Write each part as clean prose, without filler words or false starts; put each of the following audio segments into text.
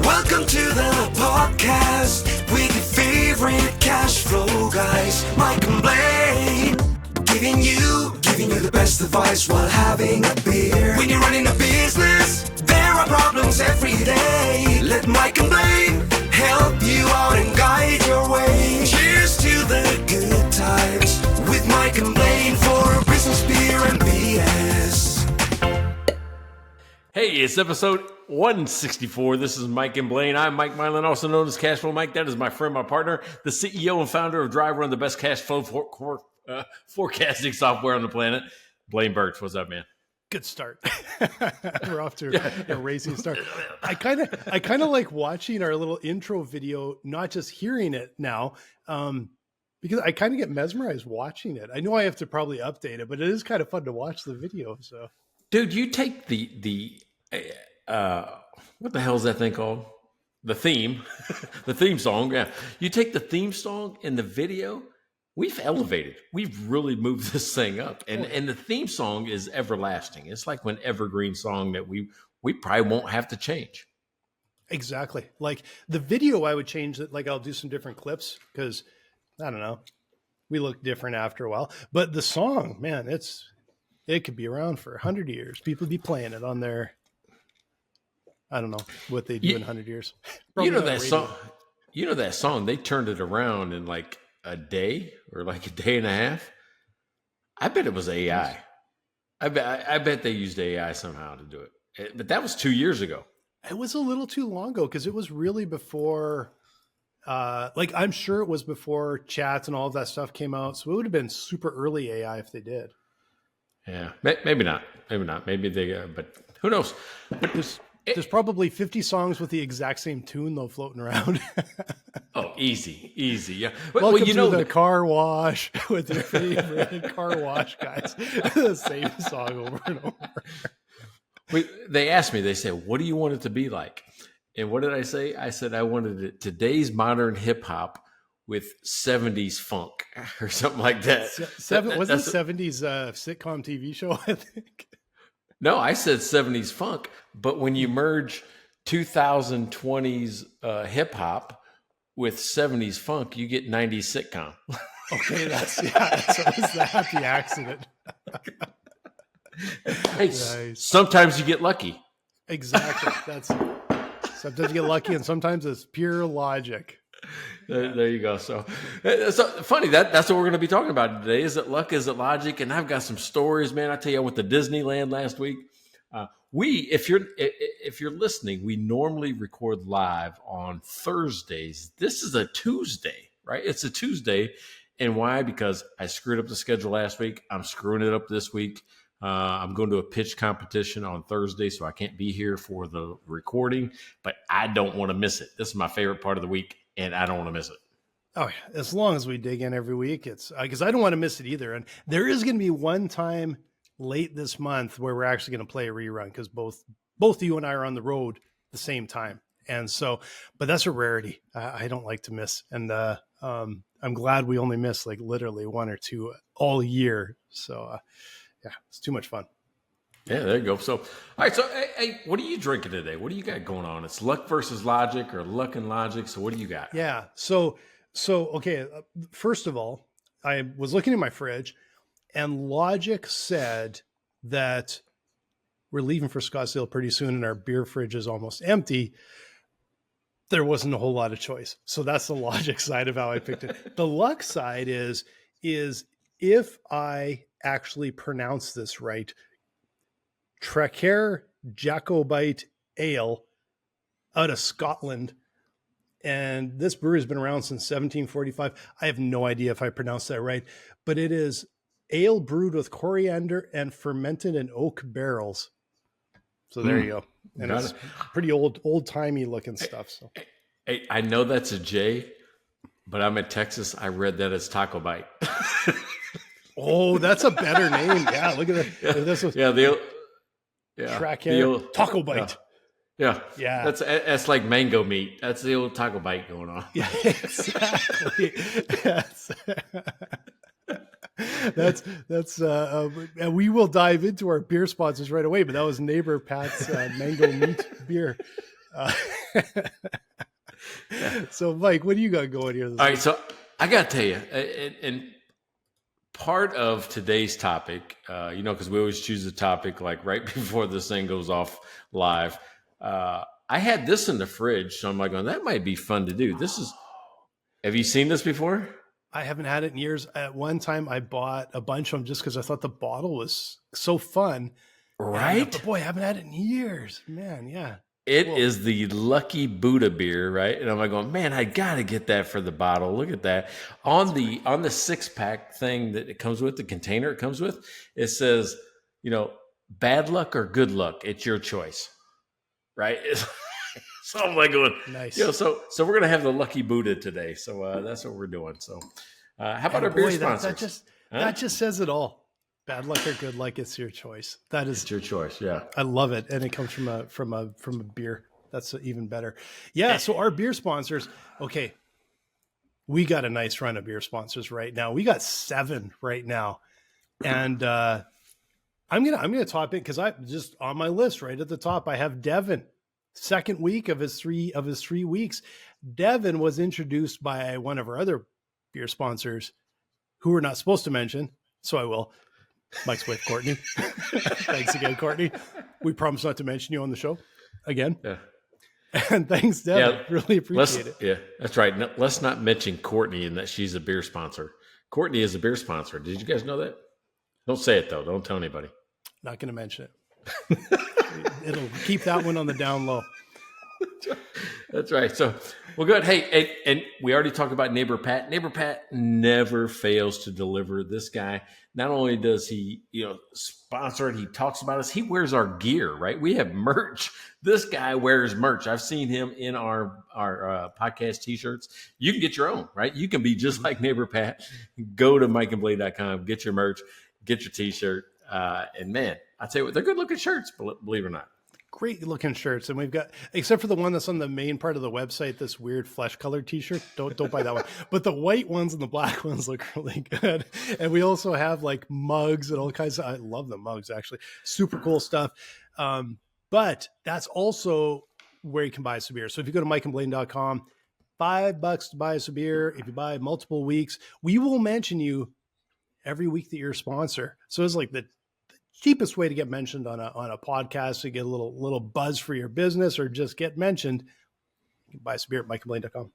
Welcome to the podcast with your favorite cash flow guys, Mike and Blaine. Giving you the best advice while having a beer. When you're running a business, there are problems every day. Let Mike and Blaine help you out and guide your way. Cheers to the good times with Mike and Blaine for business, beer, and BS. Hey, it's episode 164. This is Mike and Blaine. I'm Mike Mylan, also known as Cashflow Mike. That is my friend, my partner, the CEO and founder of Drive Run, the best cash flow forecasting software on the planet. Blaine Birch, what's up, man? Good start. We're off to a racing start. I kind of like watching our little intro video, not just hearing it now, because I kind of get mesmerized watching it. I know I have to probably update it, but it is kind of fun to watch the video. So, dude, you take the what the hell is that thing called? The theme, the theme song. Yeah, you take the theme song and the video. We've elevated. We've really moved this thing up, and the theme song is everlasting. It's like an evergreen song that we probably won't have to change. Exactly. Like the video, I would change it. Like I'll do some different clips because I don't know, we look different after a while. But the song, man, it could be around for 100 years. People be playing it on their, I don't know what they do in 100 years. You know that song. You know that song. They turned it around in like a day or like a day and a half. I bet it was AI. I bet they used AI somehow to do it. But that was 2 years ago. It was a little too long ago because it was really before, I'm sure it was before chats and all of that stuff came out. So it would have been super early AI if they did. Yeah, maybe not. Maybe they, but who knows? But there's probably 50 songs with the exact same tune though floating around. Oh, easy. Yeah. Welcome to the car wash with your favorite car wash guys. The same song over and over. They asked me, they said, what do you want it to be like? And what did I say? I said, I wanted it today's modern hip hop with 70s funk or something like that. Was it 70s sitcom TV show, I think? No, I said 70s funk, but when you merge 2020s hip hop with 70s funk, you get 90s sitcom. Okay, that's the happy accident. Hey, nice. Sometimes you get lucky. Exactly. Sometimes you get lucky, and sometimes it's pure logic. There you go. So funny that's what we're going to be talking about today. Is it luck? Is it logic? And I've got some stories, man. I tell you, I went to Disneyland last week. If you're listening, we normally record live on Thursdays. This is a Tuesday, right? It's a Tuesday. And why? Because I screwed up the schedule last week. I'm screwing it up this week. I'm going to a pitch competition on Thursday, so I can't be here for the recording, but I don't want to miss it. This is my favorite part of the week, and I don't want to miss it. Oh, yeah. As long as we dig in every week, it's because I don't want to miss it either. And there is going to be one time late this month where we're actually going to play a rerun because both you and I are on the road the same time. And so, but that's a rarity. I don't like to miss. And I'm glad we only miss like literally one or two all year. So yeah, it's too much fun. Yeah, there you go. So, all right. So, hey, what are you drinking today? What do you got going on? It's luck versus logic or luck and logic. So what do you got? Yeah. So okay. First of all, I was looking in my fridge and logic said that we're leaving for Scottsdale pretty soon and our beer fridge is almost empty. There wasn't a whole lot of choice. So that's the logic side of how I picked it. The luck side is if I actually pronounce this right, Traqair Jocobite Ale out of Scotland. And this brewery has been around since 1745. I have no idea if I pronounced that right, but it is ale brewed with coriander and fermented in oak barrels. So there you go. And it's pretty old timey looking stuff. So hey, I know that's a J, but I'm in Texas. I read that as Bite. Oh, that's a better name. Yeah, look at that. Yeah, this was Traqair Jocobite. Yeah. Yeah. That's like mango meat. That's the old taco bite going on. Yeah, exactly. Yes. That's and we will dive into our beer sponsors right away, but that was Neighbor Pat's mango meat beer. Uh, so, Mike, what do you got going here? All right, so I got to tell you, and part of today's topic, because we always choose a topic like right before this thing goes off live. I had this in the fridge, so I'm like, that might be fun to do. Have you seen this before? I haven't had it in years. At one time, I bought a bunch of them just because I thought the bottle was so fun. Right? But boy, I haven't had it in years. Man, yeah. It is the Lucky Buddha beer, right? And I'm like going, man, I got to get that for the bottle. Look at that. On the 6-pack thing that it comes with, the container it comes with, it says, bad luck or good luck. It's your choice, right? So I'm like going, nice. So we're going to have the Lucky Buddha today. So that's what we're doing. So how about our beer sponsors? That just says it all. Bad luck or good luck, it's your choice. It's your choice, yeah. I love it, and it comes from a beer. That's even better. Yeah. So our beer sponsors. Okay, we got a nice run of beer sponsors right now. We got 7 right now, and I'm gonna top it because I just on my list right at the top. I have Devin. Second week of his 3 weeks. Devin was introduced by one of our other beer sponsors, who we're not supposed to mention, so I will. Mike's wife, Courtney. Thanks again, Courtney. We promise not to mention you on the show again. Yeah. And thanks, Devin. Really appreciate it. Yeah, that's right. No, let's not mention Courtney and that she's a beer sponsor. Courtney is a beer sponsor. Did you guys know that? Don't say it, though. Don't tell anybody. Not going to mention it. It'll keep that one on the down low. That's right. So, well, good. Hey, and we already talked about Neighbor Pat. Neighbor Pat never fails to deliver. This guy, not only does he, sponsor it, he talks about us. He wears our gear, right? We have merch. This guy wears merch. I've seen him in our podcast T-shirts. You can get your own, right? You can be just like Neighbor Pat. Go to mikeandblaine.com, get your merch, get your T-shirt, and man, I tell you what, they're good looking shirts. Believe it or not. Great looking shirts, and we've got, except for the one that's on the main part of the website, this weird flesh colored T-shirt. Don't buy that one. But the white ones and the black ones look really good. And we also have like mugs and all kinds of. I love the mugs, actually. Super cool stuff. But that's also where you can buy us a beer. So if you go to mikeandblaine.com, $5 to buy us a beer. If you buy multiple weeks, we will mention you every week that you're a sponsor. So it's like the cheapest way to get mentioned on a podcast to get a little buzz for your business or just get mentioned. You can buy us a beer at mikeandblaine.com.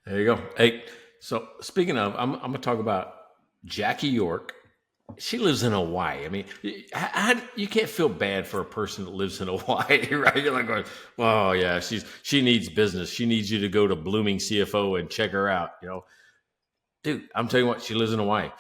There you go. Hey, so speaking of, I'm going to talk about Jackie York. She lives in Hawaii. I mean, you can't feel bad for a person that lives in Hawaii, right? You're like going, oh yeah, she needs business. She needs you to go to Blooming CFO and check her out, Dude, I'm telling you what, she lives in Hawaii.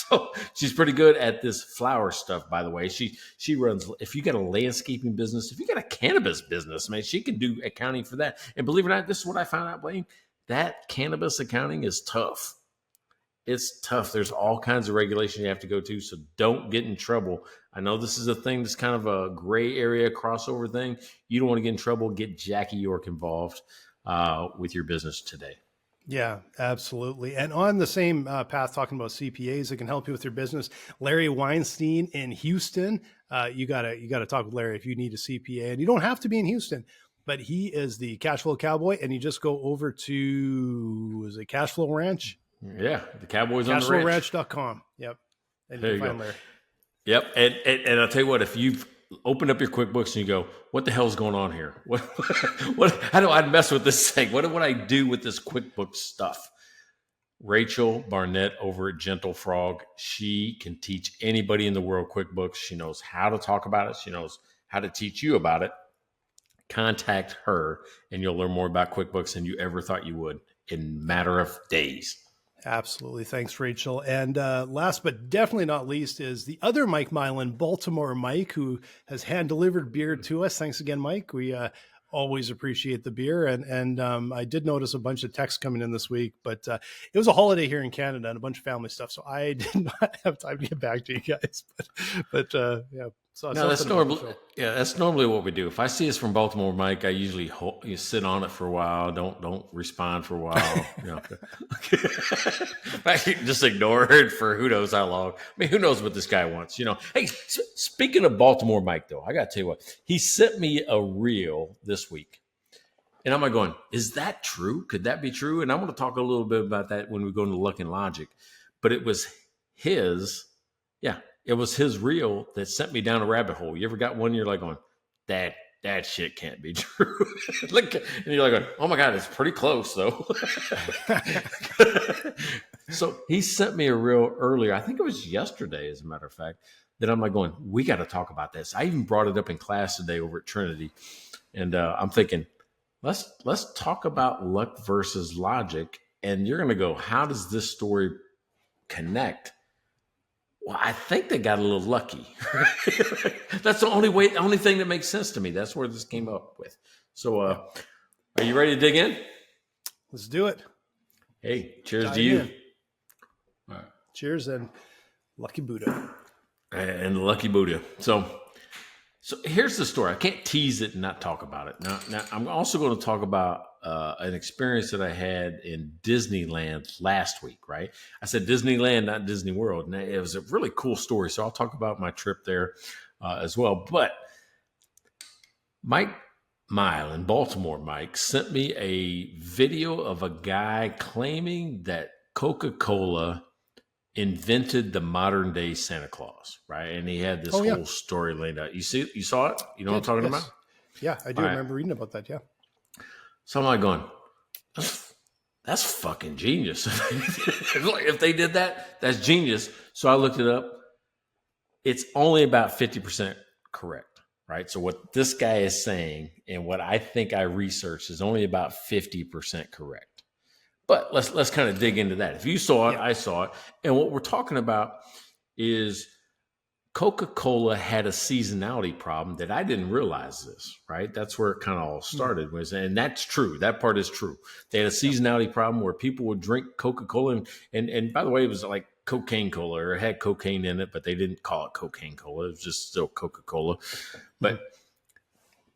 So she's pretty good at this flower stuff, by the way. She runs, if you got a landscaping business, if you got a cannabis business, man, she can do accounting for that. And believe it or not, this is what I found out, Blaine, that cannabis accounting is tough. It's tough. There's all kinds of regulations you have to go to, so don't get in trouble. I know this is a thing that's kind of a gray area crossover thing. You don't want to get in trouble. Get Jackie York involved with your business today. Yeah, absolutely. And on the same path, talking about CPAs that can help you with your business, Larry Weinstein in Houston. You gotta talk with Larry if you need a CPA, and you don't have to be in Houston, but he is the cash flow cowboy. And you just go over to, is it Cashflow Ranch? Yeah, the Cowboys on the ranch. Cashflowranch.com. Yep. And there you can find go. Larry. Yep. And I'll tell you what, if you've opened up your QuickBooks and you go, what the hell's going on here? How do I mess with this thing? What would I do with this QuickBooks stuff? Rachel Barnett over at Gentle Frog. She can teach anybody in the world QuickBooks. She knows how to talk about it. She knows how to teach you about it. Contact her and you'll learn more about QuickBooks than you ever thought you would in a matter of days. Absolutely. Thanks, Rachel. And last but definitely not least is the other Mike Milan, Baltimore Mike, who has hand-delivered beer to us. Thanks again, Mike. We always appreciate the beer. And I did notice a bunch of texts coming in this week, but it was a holiday here in Canada and a bunch of family stuff. So I did not have time to get back to you guys. But yeah, saw No, that's something about the normally show. yeah, that's normally what we do. If I see it's from Baltimore, Mike, I usually you sit on it for a while. Don't respond for a while. I just ignore it for who knows how long. I mean, who knows what this guy wants? Hey, speaking of Baltimore, Mike, though, I got to tell you what he sent me a reel this week, and I'm like going, is that true? Could that be true? And I'm going to talk a little bit about that when we go into Luck and Logic. But it was his. Yeah, it was his reel that sent me down a rabbit hole. You ever got one? You're like going, that shit can't be true. And you're like going, oh my God, it's pretty close though. So he sent me a reel earlier. I think it was yesterday, as a matter of fact, that I'm like going, we got to talk about this. I even brought it up in class today over at Trinity. And I'm thinking, let's talk about luck versus logic. And you're going to go, how does this story connect? Well, I think they got a little lucky. That's the only thing that makes sense to me. That's where this came up with. So, are you ready to dig in? Let's do it. Hey, cheers Dive to you. in. All right. Cheers and Lucky Buddha. And Lucky Buddha. So here's the story. I can't tease it and not talk about it. Now I'm also going to talk about an experience that I had in Disneyland last week, right? I said Disneyland, not Disney World. And it was a really cool story. So I'll talk about my trip there as well. But Mike Mile in Baltimore, Mike, sent me a video of a guy claiming that Coca-Cola invented the modern day Santa Claus, right? And he had this whole story laid out. You saw it? You know what I'm talking about? Yeah, I do All remember reading about that. Yeah. So I'm like going, that's fucking genius. If they did that, that's genius. So I looked it up. It's only about 50% correct, right? So what this guy is saying and what I think I researched is only about 50% correct. But let's kind of dig into that. If you saw it, I saw it. And what we're talking about is Coca-Cola had a seasonality problem that I didn't realize this, right? That's where it kind of all started. And that's true. That part is true. They had a seasonality problem where people would drink Coca-Cola. And by the way, it was like cocaine cola, or it had cocaine in it, but they didn't call it cocaine cola. It was just still Coca-Cola. But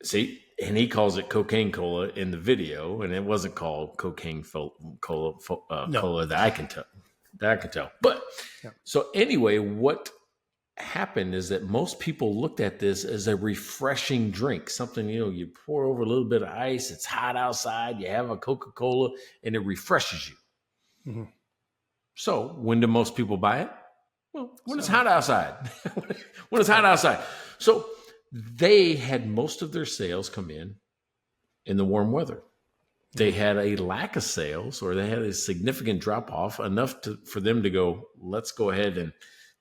see, and he calls it cocaine cola in the video, and it wasn't called cocaine cola that I can tell. But so anyway, what happened is that most people looked at this as a refreshing drink, something, you pour over a little bit of ice, it's hot outside, you have a Coca-Cola, and it refreshes you. Mm-hmm. So when do most people buy it? Well, when it's hot outside. When it's hot outside. So they had most of their sales come in the warm weather. They had a lack of sales, or they had a significant drop off, enough for them to go, let's go ahead and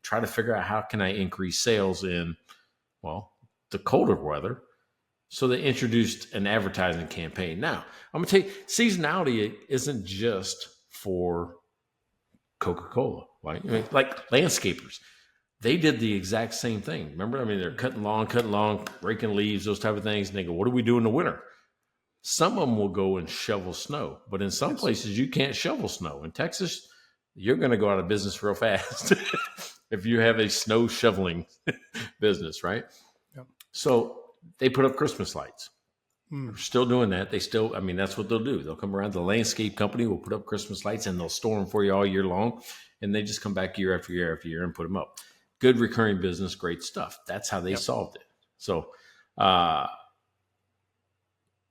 try to figure out how can I increase sales in, the colder weather. So they introduced an advertising campaign. Now, I'm going to tell you, seasonality isn't just for Coca-Cola, right? I mean, like landscapers. They did the exact same thing. Remember? I mean, they're cutting lawn, raking leaves, those type of things. And they go, what do we do in the winter? Some of them will go and shovel snow. But in some places, you can't shovel snow. In Texas, you're going to go out of business real fast if you have a snow shoveling business, right? Yep. So they put up Christmas lights. They're still doing that. That's what they'll do. They'll come around, the landscape company will put up Christmas lights, and they'll store them for you all year long. And they just come back year after year after year and put them up. Good recurring business, great stuff. That's how they solved it. So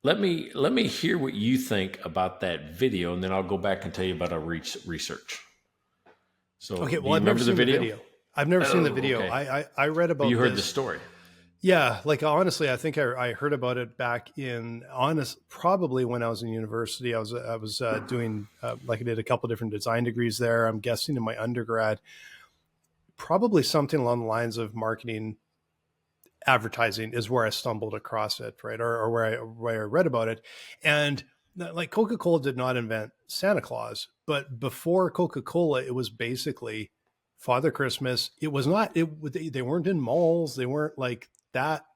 let me hear what you think about that video, and then I'll go back and tell you about our research. So okay, well, I've never seen the video. I've never seen the video. Okay. I read about. You heard the story. Yeah, like honestly, I think I heard about it back probably when I was in university. I was doing I did a couple different design degrees there. I'm guessing in my undergrad, probably something along the lines of marketing, advertising is where I stumbled across it, right, or where I read about it. And like Coca-Cola did not invent Santa Claus, but before Coca-Cola, it was basically Father Christmas. It was not. They weren't in malls. They weren't like that.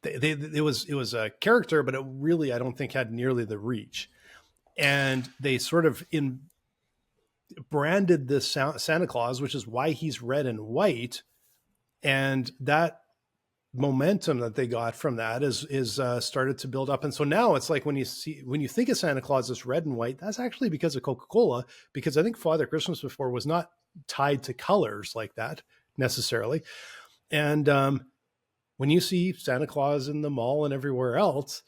It was a character, but it really, I don't think, had nearly the reach. And they sort of branded this Santa Claus, which is why he's red and white, And that momentum that they got from that is started to build up. And so now it's like when you think of Santa Claus as red and white, that's actually because of Coca-Cola, because I think Father Christmas before was not tied to colors like that necessarily. And when you see Santa Claus in the mall and everywhere else,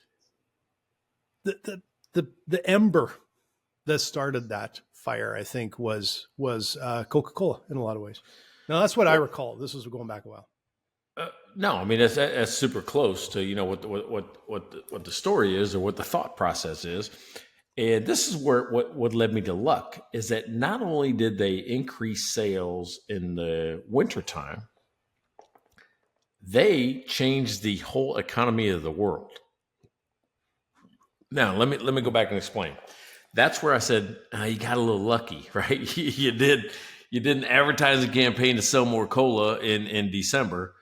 the ember that started that fire, I think, was Coca-Cola in a lot of ways. Now that's what I recall. This was going back a while. No, I mean that's super close to what the story is or what the thought process is, and this is where what led me to luck is that not only did they increase sales in the wintertime, they changed the whole economy of the world. Now let me go back and explain. That's where I said you got a little lucky, right? you did an advertising campaign to sell more cola in December.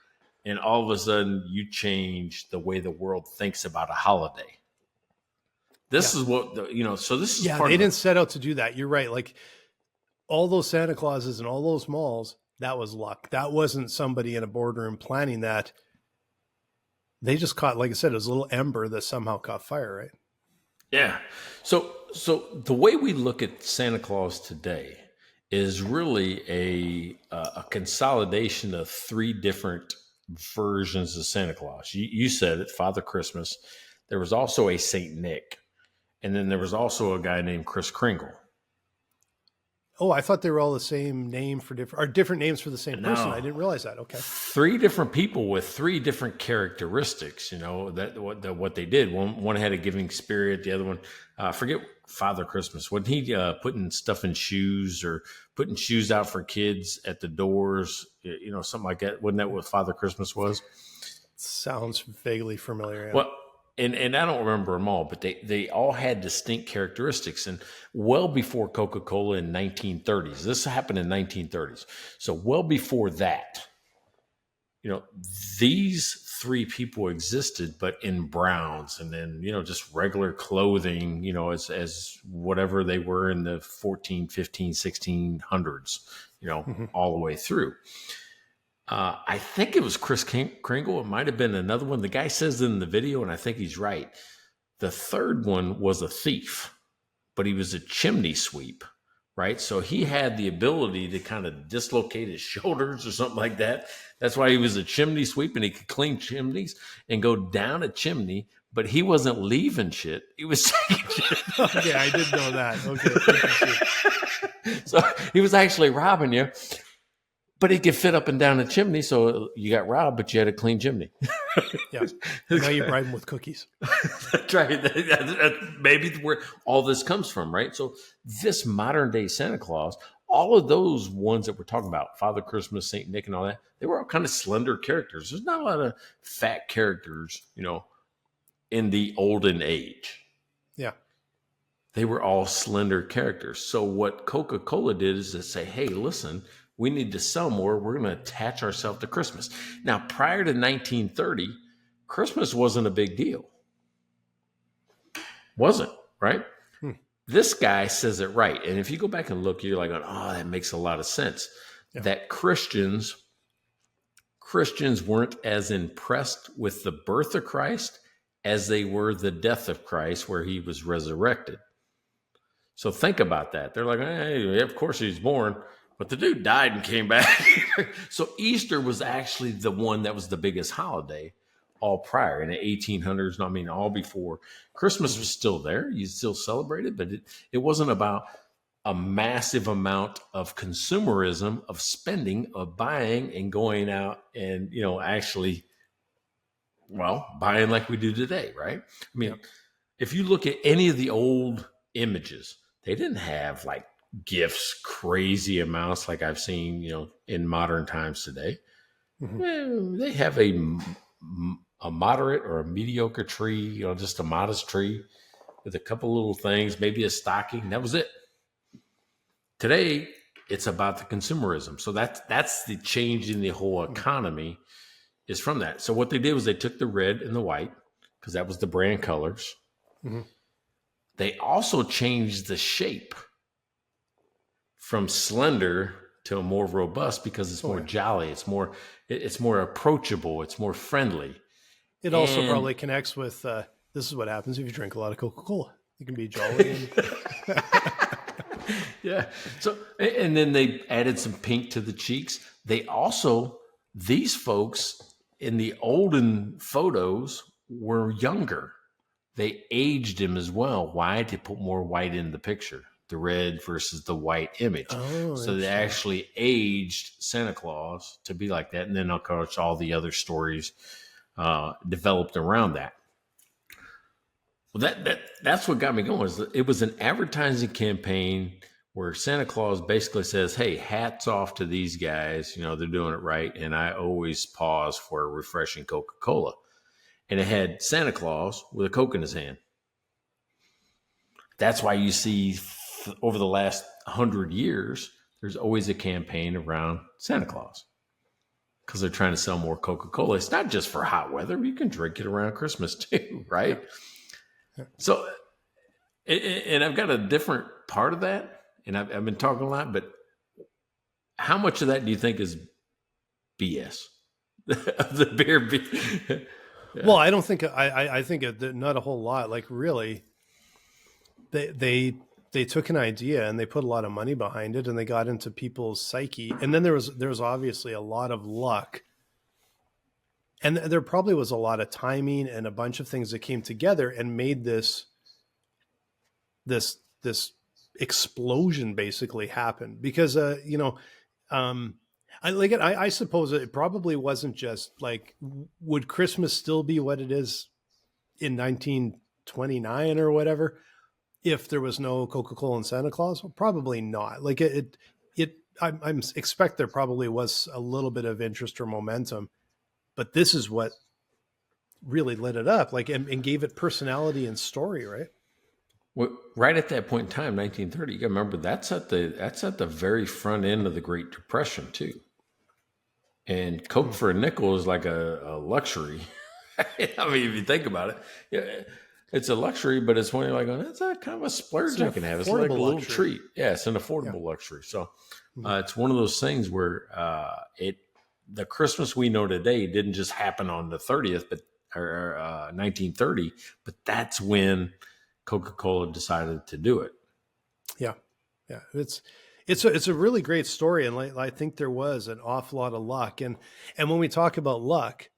And all of a sudden, you change the way the world thinks about a holiday. This is what, so this is part they of didn't set out to do that. You're right. Like all those Santa Clauses and all those malls, that was luck. That wasn't somebody in a boardroom planning that. They just caught, like I said, it was a little ember that somehow caught fire, right? Yeah. So the way we look at Santa Claus today is really a consolidation of three different versions of Santa Claus. You said it, Father Christmas. There was also a Saint Nick, and then there was also a guy named Kris Kringle. Oh, I thought they were all the same name for different names for the same person. I didn't realize that. Okay, three different people with three different characteristics. That what they did. One had a giving spirit. The other one, forget Father Christmas. Wasn't he putting stuff in shoes or putting shoes out for kids at the doors? Something like that. Wasn't that what Father Christmas was? Sounds vaguely familiar. Yeah. Well, and I don't remember them all, but they all had distinct characteristics. And well before Coca-Cola in 1930s, this happened in 1930s. So well before that, these three people existed, but in browns and then, just regular clothing, as whatever they were in the 14, 15, 1600s, all the way through. I think it was Kris Kringle. It might have been another one. The guy says in the video, and I think he's right. The third one was a thief, but he was a chimney sweep, right? So he had the ability to kind of dislocate his shoulders or something like that. That's why he was a chimney sweep, and he could clean chimneys and go down a chimney, but he wasn't leaving shit. He was taking shit. Okay, I didn't know that. Okay. So he was actually robbing you. But he could fit up and down a chimney, so you got robbed, but you had a clean chimney. Yeah. Now you bribe him with cookies. That's right. That's maybe where all this comes from, right? So this modern day Santa Claus, all of those ones that we're talking about, Father Christmas, Saint Nick, and all that, they were all kind of slender characters. There's not a lot of fat characters, in the olden age. Yeah. They were all slender characters. So what Coca-Cola did is to say, hey, listen, we need to sell more. We're going to attach ourselves to Christmas. Now, prior to 1930, Christmas wasn't a big deal. Wasn't, right? This guy says it right. And if you go back and look, you're like, oh, that makes a lot of sense. Yeah. That Christians weren't as impressed with the birth of Christ as they were the death of Christ, where he was resurrected. So think about that. They're like, hey, of course he's born. But the dude died and came back. So Easter was actually the one that was the biggest holiday all prior in the 1800s. I mean, all before. Christmas was still there. You still celebrated, but it wasn't about a massive amount of consumerism, of spending, of buying and going out and, actually, buying like we do today, right? I mean, if you look at any of the old images, they didn't have like gifts, crazy amounts like I've seen, in modern times today. Mm-hmm. They have a moderate or a mediocre tree, just a modest tree with a couple little things, maybe a stocking. That was it. Today, it's about the consumerism. So that's the change in the whole economy is from that. So what they did was they took the red and the white because that was the brand colors. Mm-hmm. They also changed the shape from slender to a more robust because it's more jolly. It's more approachable. It's more friendly. It also probably connects with, this is what happens if you drink a lot of Coca-Cola. You can be jolly. Yeah. So, and then they added some pink to the cheeks. They also, these folks in the olden photos were younger. They aged him as well. Why? To put more white in the picture, the red versus the white image. Oh, so they actually aged Santa Claus to be like that. And then, of course, all the other stories developed around that. Well, that's what got me going. It was an advertising campaign where Santa Claus basically says, hey, hats off to these guys. You know, they're doing it right. And I always pause for a refreshing Coca-Cola. And it had Santa Claus with a Coke in his hand. That's why you see over the last 100 years, there's always a campaign around Santa Claus because they're trying to sell more Coca-Cola. It's not just for hot weather. You can drink it around Christmas too, right? So, and I've got a different part of that, and I've been talking a lot, but how much of that do you think is BS? The beer. Yeah. Well, I don't think I think not a whole lot. Like really, they took an idea and they put a lot of money behind it, and they got into people's psyche. And then there was obviously a lot of luck, and there probably was a lot of timing and a bunch of things that came together and made this explosion basically happen. Because I suppose it probably wasn't just like, would Christmas still be what it is in 1929 or whatever if there was no Coca-Cola and Santa Claus? Well, probably not. Like I expect there probably was a little bit of interest or momentum, but this is what really lit it up, like, and gave it personality and story, right? Well, right at that point in time, 1930, you got to remember that's at the very front end of the Great Depression too. And Coke for a nickel is like a luxury. I mean, if you think about it, yeah, it's a luxury, but it's when you're like, oh, that's a kind of a splurge I can have. It's like a little luxury treat. Yeah, it's an affordable luxury. So it's one of those things where the Christmas we know today didn't just happen on the 30th, but 1930, but that's when Coca-Cola decided to do it. Yeah. Yeah. It's a really great story. And I think there was an awful lot of luck. And when we talk about luck,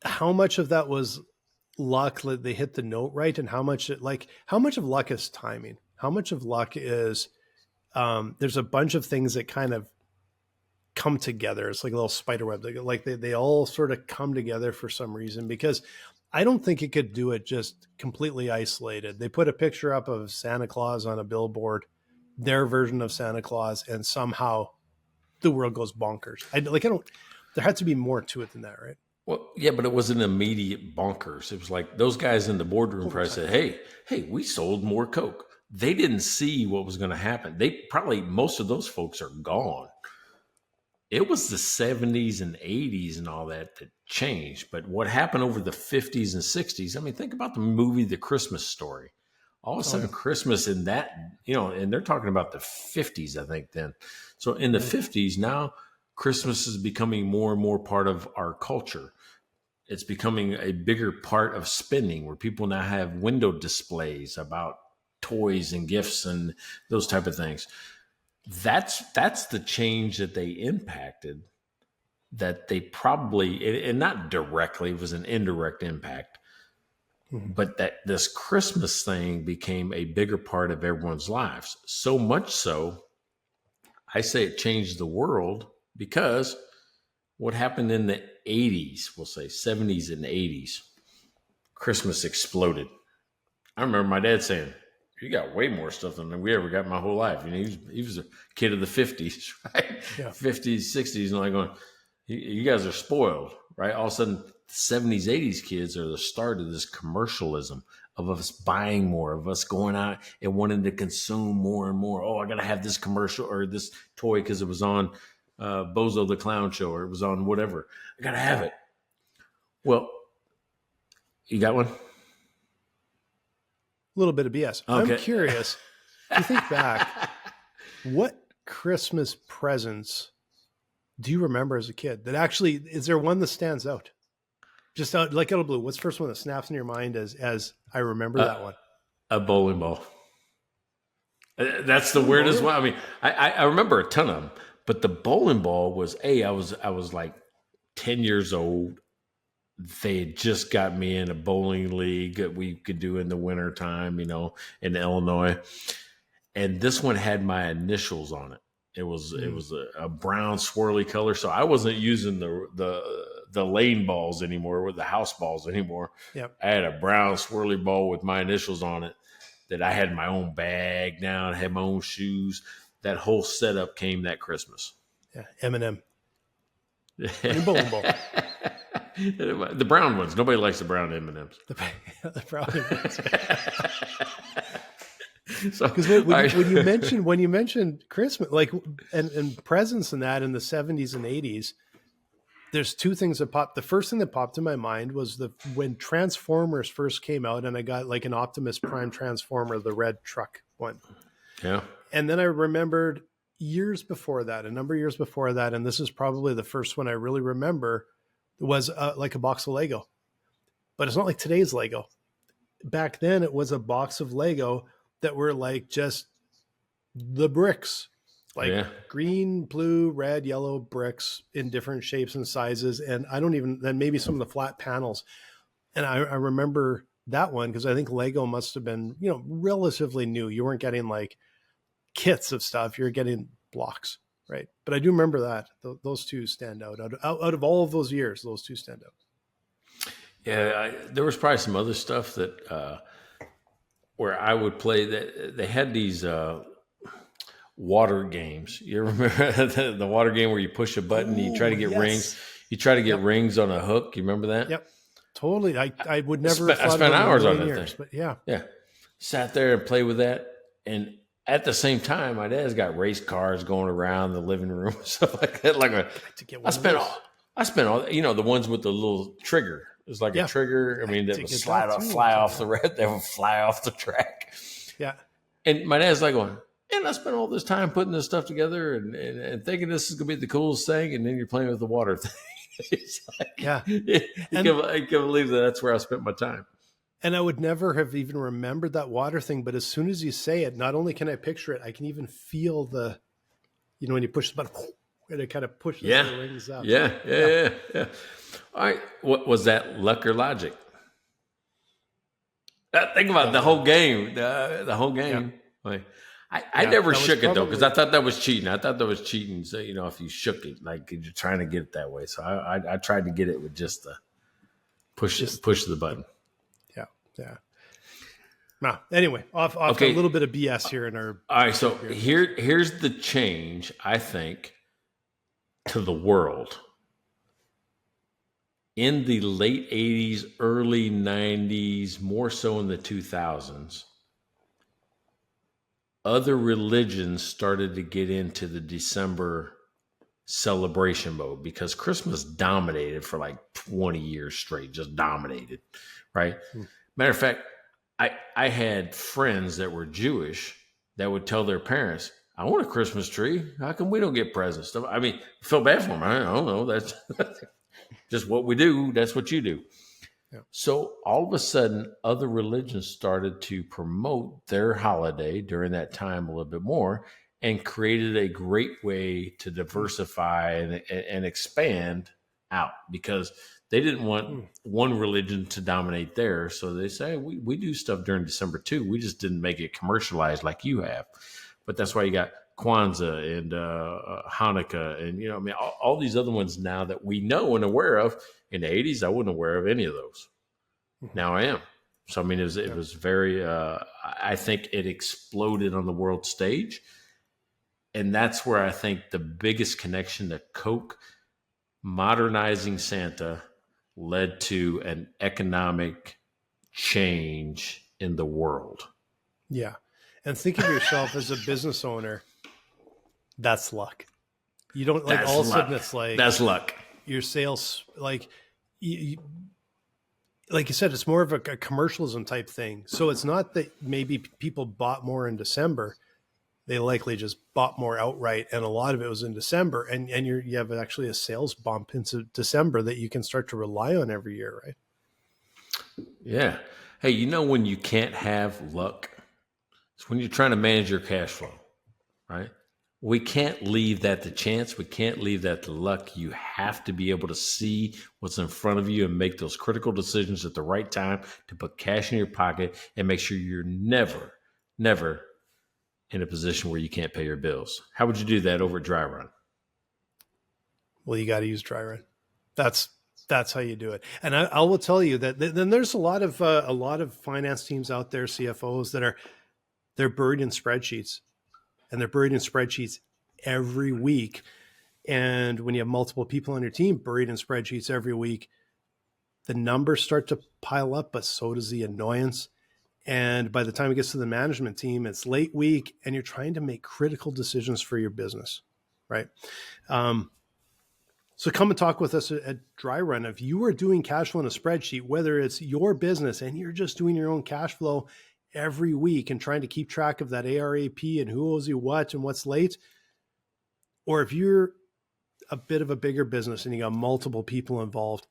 how much of that was luck, like they hit the note right? And how much of luck is timing? How much of luck is, there's a bunch of things that kind of come together. It's like a little spider web. They all sort of come together for some reason, because I don't think it could do it just completely isolated. They put a picture up of Santa Claus on a billboard, their version of Santa Claus, and somehow the world goes bonkers. There had to be more to it than that, right? Well, yeah, but it wasn't immediate bonkers. It was like those guys in the boardroom probably said, hey, we sold more Coke. They didn't see what was going to happen. Most of those folks are gone. It was the 70s and 80s and all that changed. But what happened over the 50s and 60s, I mean, think about the movie The Christmas Story. All of a sudden, Christmas in that, and they're talking about the 50s, I think, then. So in the 50s, now Christmas is becoming more and more part of our culture. It's becoming a bigger part of spending, where people now have window displays about toys and gifts and those type of things. That's the change that they impacted, that they probably, and not directly, it was an indirect impact, but that this Christmas thing became a bigger part of everyone's lives. So much so, I say it changed the world, because what happened in the 80s, we'll say 70s and 80s, Christmas exploded. I remember my dad saying, you got way more stuff than we ever got my whole life. He was a kid of the 50s, right? Yeah. 50s, 60s, and like going, you guys are spoiled, right? All of a sudden, the 70s, 80s kids are the start of this commercialism of us buying more, of us going out and wanting to consume more and more. Oh, I got to have this commercial or this toy because it was on Bozo the Clown Show, or it was on whatever. I got to have it. Well, you got one? A little bit of BS. Okay. I'm curious. If you think back, What Christmas presents do you remember as a kid that actually, is there one that stands out? Just out like out of blue. What's the first one that snaps in your mind as I remember that one? A bowling ball. That's the weirdest one. I mean, I remember a ton of them, but the bowling ball was I was like 10 years old. They had just got me in a bowling league that we could do in the winter time, in Illinois. And this one had my initials on it. It was a brown swirly color. So I wasn't using the lane balls anymore, with the house balls anymore. Yep. I had a brown swirly ball with my initials on it that I had my own bag now. I had my own shoes. That whole setup came that Christmas. Yeah. M&M. And bowling ball. The brown ones. Nobody likes the brown M&Ms. The brown M&Ms. So, because when you mentioned Christmas, like and presents and that in the 70s and 80s, there's two things that popped. The first thing that popped in my mind was when Transformers first came out, and I got like an Optimus Prime Transformer, the red truck one. Yeah. And then I remembered a number of years before that, and this is probably the first one I really remember, was like a box of Lego. But it's not like today's Lego. Back then, it was a box of Lego that were like just the bricks, like green, blue, red, yellow bricks in different shapes and sizes. And then maybe some of the flat panels. And I remember that one because I think Lego must have been, relatively new. You weren't getting like kits of stuff. You're getting blocks, right? But I do remember that. Those two stand out. Out of all of those years, those two stand out. Yeah, there was probably some other stuff that where I would play. That they had these water games. You remember the water game where you push a button, you try to get rings. You try to get rings on a hook. You remember that? Yep, totally. I would never. I spent hours on that thing. But yeah, sat there and played with that, and at the same time, my dad's got race cars going around the living room, stuff like that. I spent all the ones with the little trigger. It's like a trigger. I mean, that would fly off the track. Yeah. And my dad's like going, and I spent all this time putting this stuff together and thinking this is going to be the coolest thing. And then you're playing with the water thing. It's like, I can't believe that's where I spent my time. And I would never have even remembered that water thing. But as soon as you say it, not only can I picture it, I can even feel when you push the button, and it kind of pushes the rings up. Yeah. All right. What was that, luck or logic? Think about the whole game. The whole game. Yeah. Like, I never shook it though, because I thought that was cheating. So, if you shook it, like you're trying to get it that way. So I tried to get it with just the push the button. Yeah. Now, anyway, off a little bit of BS here in our. All right. So here's the change, I think, to the world. In the late 80s, early 90s, more so in the 2000s, other religions started to get into the December celebration mode because Christmas dominated for like 20 years straight, just dominated, right? Matter of fact, I had friends that were Jewish that would tell their parents, I want a Christmas tree. How come we don't get presents? I mean, I feel bad for them. I don't know. That's just what we do. That's what you do. Yeah. So all of a sudden, other religions started to promote their holiday during that time a little bit more and created a great way to diversify and expand out because they didn't want one religion to dominate theirs. So they say, we do stuff during December too. We just didn't make it commercialized like you have. But that's why you got Kwanzaa and Hanukkah and, all these other ones now that we know and aware of. In the 80s, I wasn't aware of any of those. Now I am. So, it was very, I think it exploded on the world stage. And that's where I think the biggest connection to Coke modernizing Santa led to an economic change in the world. Yeah. And think of yourself as a business owner. That's luck. You don't like all of a sudden it's like that's luck. Your sales, like you said, it's more of a commercialism type thing. So it's not that maybe people bought more in December. they likely just bought more outright, and a lot of it was in December. And you have actually a sales bump into December that you can start to rely on every year, right? Yeah. Hey, you know when you can't have luck? It's when you're trying to manage your cash flow, right? We can't leave that to chance. We can't leave that to luck. You have to be able to see what's in front of you and make those critical decisions at the right time to put cash in your pocket and make sure you're never, never in a position where you can't pay your bills. How would you do that over at Dry Run? Well, you got to use Dry Run. That's how you do it. And I will tell you that then there's a lot of finance teams out there, CFOs they're buried in spreadsheets, and they're buried in spreadsheets every week. And when you have multiple people on your team buried in spreadsheets every week, the numbers start to pile up, but so does the annoyance. And by the time it gets to the management team, it's late week and you're trying to make critical decisions for your business, right? So come and talk with us at Dry Run. If you are doing cash flow in a spreadsheet, whether it's your business and you're just doing your own cash flow every week and trying to keep track of that ARAP and who owes you what and what's late, or if you're a bit of a bigger business and you got multiple people involved,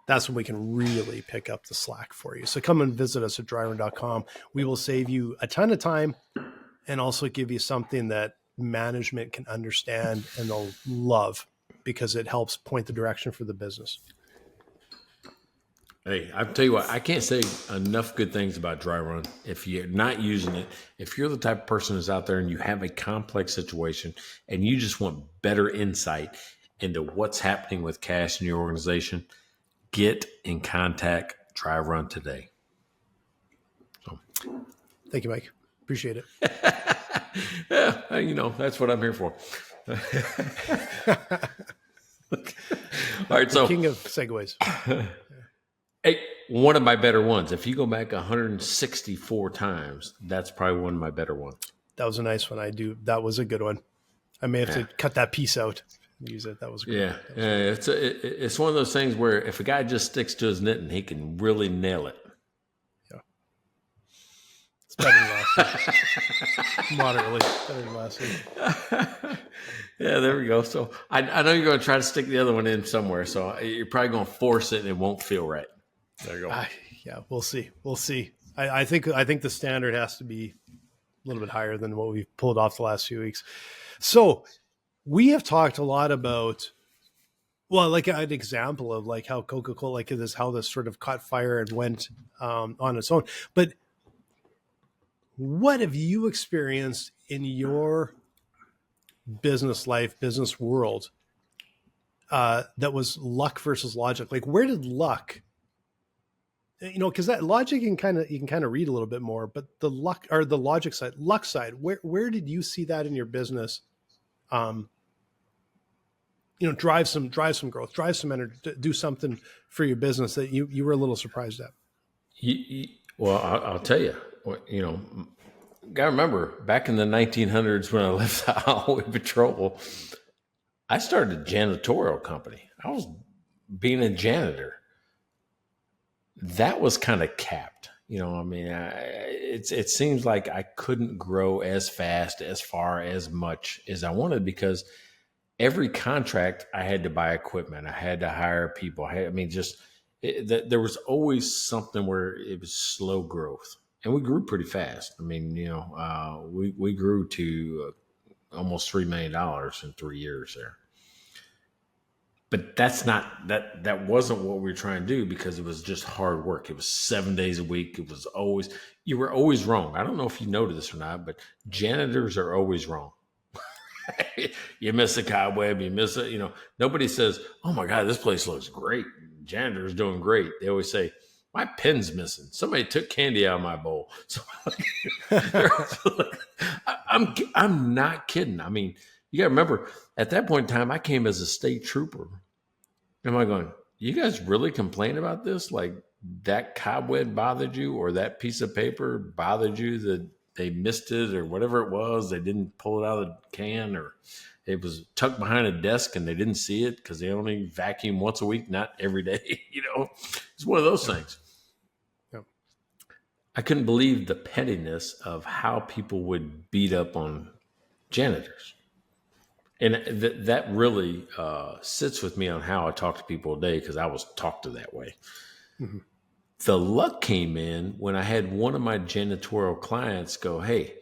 that's when we can really pick up the slack for you. So come and visit us at dryrun.com. We will save you a ton of time and also give you something that management can understand and they'll love, because it helps point the direction for the business. Hey, I'll tell you what, I can't say enough good things about Dry Run. If you're not using it, if you're the type of person who's out there and you have a complex situation and you just want better insight into what's happening with cash in your organization, get in contact Dry Run today. So, thank you, Mike. Appreciate it. Yeah, you know, that's what I'm here for. All right, so King of segues. Hey, one of my better ones. If you go back 164 times, that's probably one of my better ones. That was a nice one. That was a good one. I may have to cut that piece out and use it. That was great. Yeah. It's one of those things where if a guy just sticks to his knitting, he can really nail it. Yeah. It's better than last week. Moderately better than last week. Yeah, there we go. So I know you're going to try to stick the other one in somewhere. So you're probably going to force it and it won't feel right. There you go. Yeah, we'll see. We'll see. I think the standard has to be a little bit higher than what we've pulled off the last few weeks. So we have talked a lot about, well, like an example of like how Coca-Cola, like how this sort of caught fire and went on its own. But what have you experienced in your business life, business world, that was luck versus logic? Like, where did luck, because that logic you can kind of read a little bit more, but the luck or the luck side, where did you see that in your business? Drive some growth, drive some energy, do something for your business that you were a little surprised at. Well, I'll tell you, gotta remember back in the 1900s when I left the Highway Patrol, I started a janitorial company. I was being a janitor. That was kind of capped. It seems like I couldn't grow as fast, as far, as much as I wanted because every contract I had to buy equipment. I had to hire people. There was always something where it was slow growth. And we grew pretty fast. We grew to almost $3 million in 3 years there. But that wasn't what we were trying to do because it was just hard work. It was 7 days a week. You were always wrong. I don't know if you noticed this or not, but janitors are always wrong. You miss a cobweb, you miss it. Nobody says, "Oh my God, this place looks great. Janitor's doing great." They always say, "My pen's missing. Somebody took candy out of my bowl." So I'm not kidding. I mean, you got to remember, at that point in time, I came as a state trooper. Am I going, you guys really complain about this? Like that cobweb bothered you or that piece of paper bothered you that they missed it or whatever it was. They didn't pull it out of the can or it was tucked behind a desk and they didn't see it because they only vacuum once a week, not every day. It's one of those things. I couldn't believe the pettiness of how people would beat up on janitors. And that really sits with me on how I talk to people today, because I was talked to that way. Mm-hmm. The luck came in when I had one of my janitorial clients go, "Hey,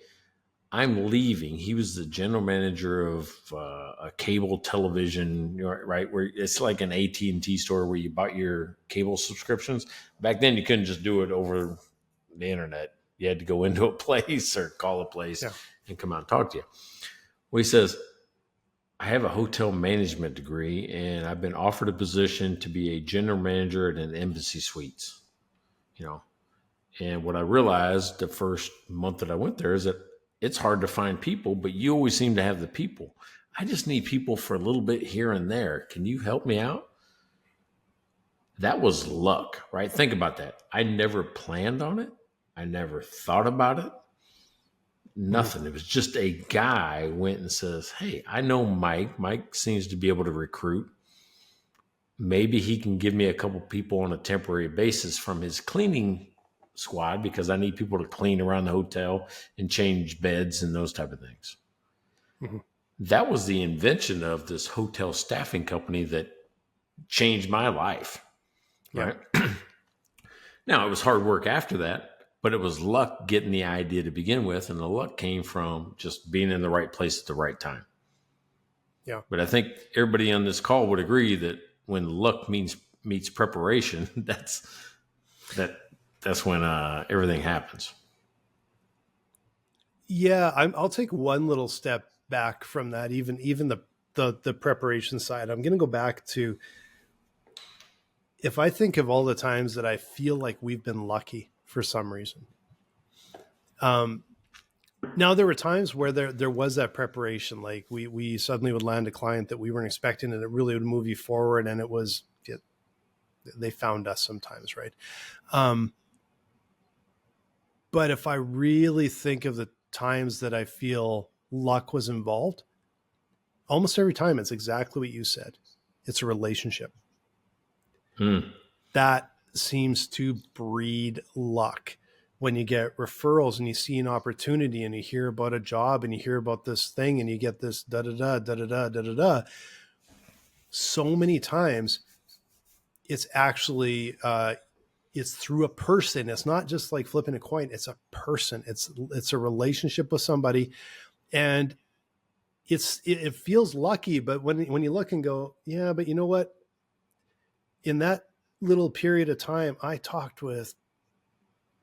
I'm leaving." He was the general manager of a cable television, right? Where it's like an AT&T store where you bought your cable subscriptions. Back then, you couldn't just do it over the internet. You had to go into a place or call a place and come out and talk to you. Well, he says, "I have a hotel management degree and I've been offered a position to be a general manager at an Embassy Suites, And what I realized the first month that I went there is that it's hard to find people, but you always seem to have the people. I just need people for a little bit here and there. Can you help me out?" That was luck, right? Think about that. I never planned on it. I never thought about it. Nothing. It was just a guy went and says, "Hey, I know Mike. Mike seems to be able to recruit. Maybe he can give me a couple people on a temporary basis from his cleaning squad, because I need people to clean around the hotel and change beds and those type of things." Mm-hmm. That was the invention of this hotel staffing company that changed my life. Right. Now, it was hard work after that, but it was luck getting the idea to begin with. And the luck came from just being in the right place at the right time. Yeah. But I think everybody on this call would agree that when luck meets preparation, that's when everything happens. Yeah. I'll take one little step back from that. Even the preparation side, I'm going to go back to, if I think of all the times that I feel like we've been lucky for some reason. Now there were times where there was that preparation, like we suddenly would land a client that we weren't expecting, and it really would move you forward. And they found us sometimes, right? But if I really think of the times that I feel luck was involved, almost every time it's exactly what you said. It's a relationship. That seems to breed luck. When you get referrals and you see an opportunity and you hear about a job and you hear about this thing and you get this da-da-da. So many times it's actually, it's through a person. It's not just like flipping a coin. It's a person. It's a relationship with somebody. And it feels lucky, but when you look and go, yeah, but you know what? In that little period of time, I talked with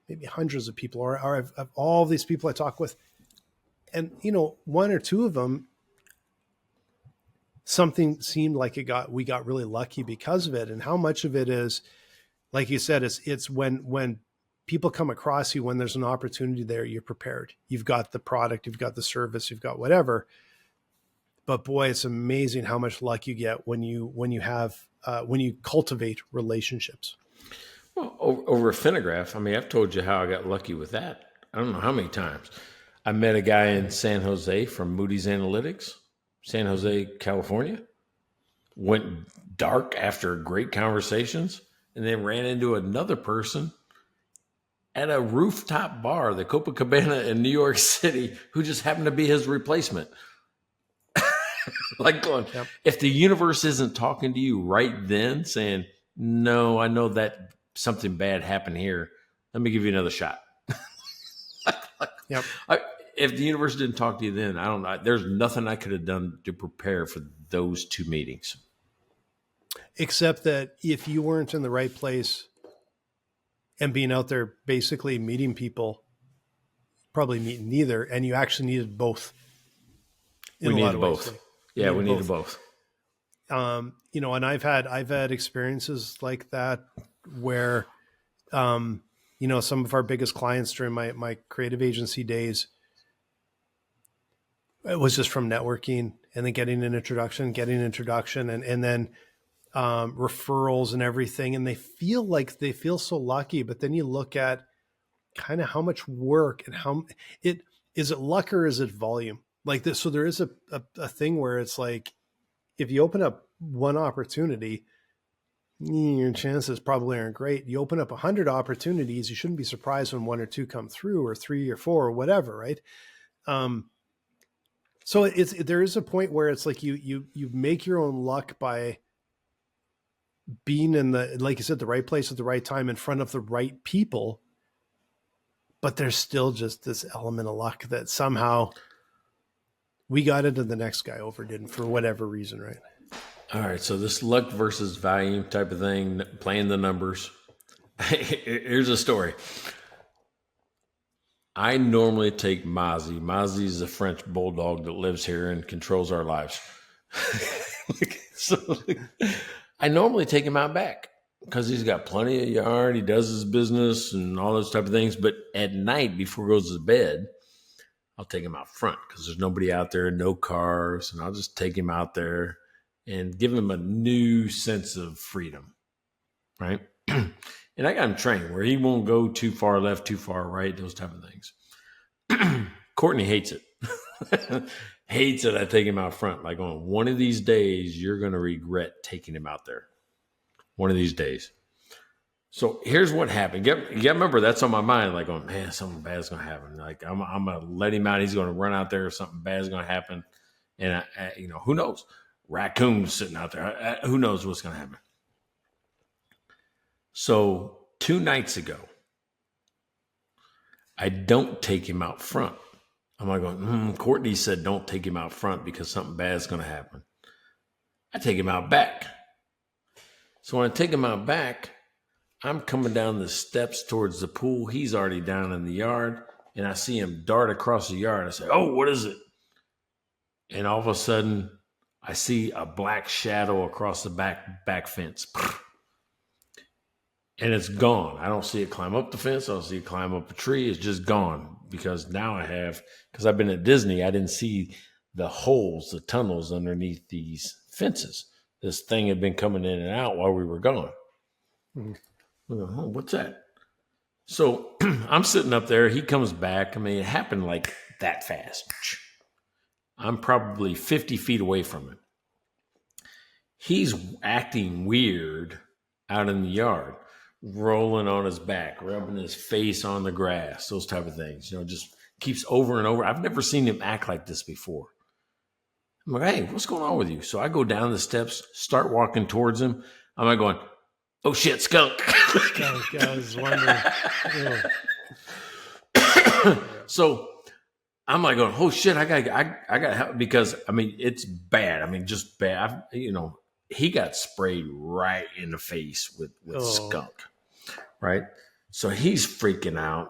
maybe hundreds of people, or I've all these people I talk with, and one or two of them, something seemed like we got really lucky because of it. And how much of it is, like you said, it's when people come across you, when there's an opportunity there, you're prepared. You've got the product, you've got the service, you've got whatever. But boy, it's amazing how much luck you get when you cultivate relationships. Well, over a Finnegraph, I've told you how I got lucky with that. I don't know how many times. I met a guy in San Jose from Moody's Analytics, San Jose, California. Went dark after great conversations, and then ran into another person at a rooftop bar, the Copacabana in New York City, who just happened to be his replacement. Like going, yep. If the universe isn't talking to you right then, saying, "No, I know that something bad happened here. Let me give you another shot." Yep. If the universe didn't talk to you then, I don't know. There's nothing I could have done to prepare for those two meetings. Except that if you weren't in the right place and being out there basically meeting people, probably meeting neither, and you actually needed both. We needed both. Yeah, we needed both. And I've had experiences like that where, some of our biggest clients during my creative agency days, it was just from networking and then getting an introduction, and then referrals and everything. And they feel so lucky, but then you look at kind of how much work and is it luck or is it volume like this? So there is a thing where it's like, if you open up one opportunity, your chances probably aren't great. You open up 100 opportunities, you shouldn't be surprised when one or two come through, or three or four or whatever. Right. So there is a point where it's like you make your own luck by being in the, like you said, the right place at the right time in front of the right people. But there's still just this element of luck that somehow we got into the next guy over didn't for whatever reason, right? All right, so this luck versus value type of thing, playing the numbers. Here's a story. I normally take Mozzie. Mozzie is a French bulldog that lives here and controls our lives. So I normally take him out back because he's got plenty of yard. He does his business and all those type of things. But at night before he goes to bed, I'll take him out front because there's nobody out there, no cars. And I'll just take him out there and give him a new sense of freedom, right? And I got him trained where he won't go too far left, too far right, those type of things. Courtney hates it. Hates it. I take him out front. Like on one of these days, you're going to regret taking him out there. One of these days. So here's what happened. You got to remember that's on my mind. Like, oh man, something bad's going to happen. Like I'm going to let him out. He's going to run out there. Something bad's going to happen. And who knows? Raccoons sitting out there. Who knows what's going to happen? So 2 nights ago, I don't take him out front. I'm like going, Courtney said don't take him out front because something bad is going to happen. I take him out back. So when I take him out back, I'm coming down the steps towards the pool. He's already down in the yard, and I see him dart across the yard. I say, oh, what is it? And all of a sudden, I see a black shadow across the back fence. And it's gone. I don't see it climb up the fence. I don't see it climb up a tree. It's just gone because now because I've been at Disney, I didn't see the holes, the tunnels underneath these fences. This thing had been coming in and out while we were gone. What's that? So I'm sitting up there. He comes back. I mean, it happened like that fast. I'm probably 50 feet away from him. He's acting weird out in the yard. Rolling on his back, rubbing his face on the grass, those type of things. Just keeps over and over. I've never seen him act like this before. I'm like, hey, what's going on with you? So I go down the steps, start walking towards him. I'm like going, oh shit, skunk. I was wondering. So I'm like going, oh shit, I got help because it's bad. Just bad. He got sprayed right in the face with skunk, right? So he's freaking out.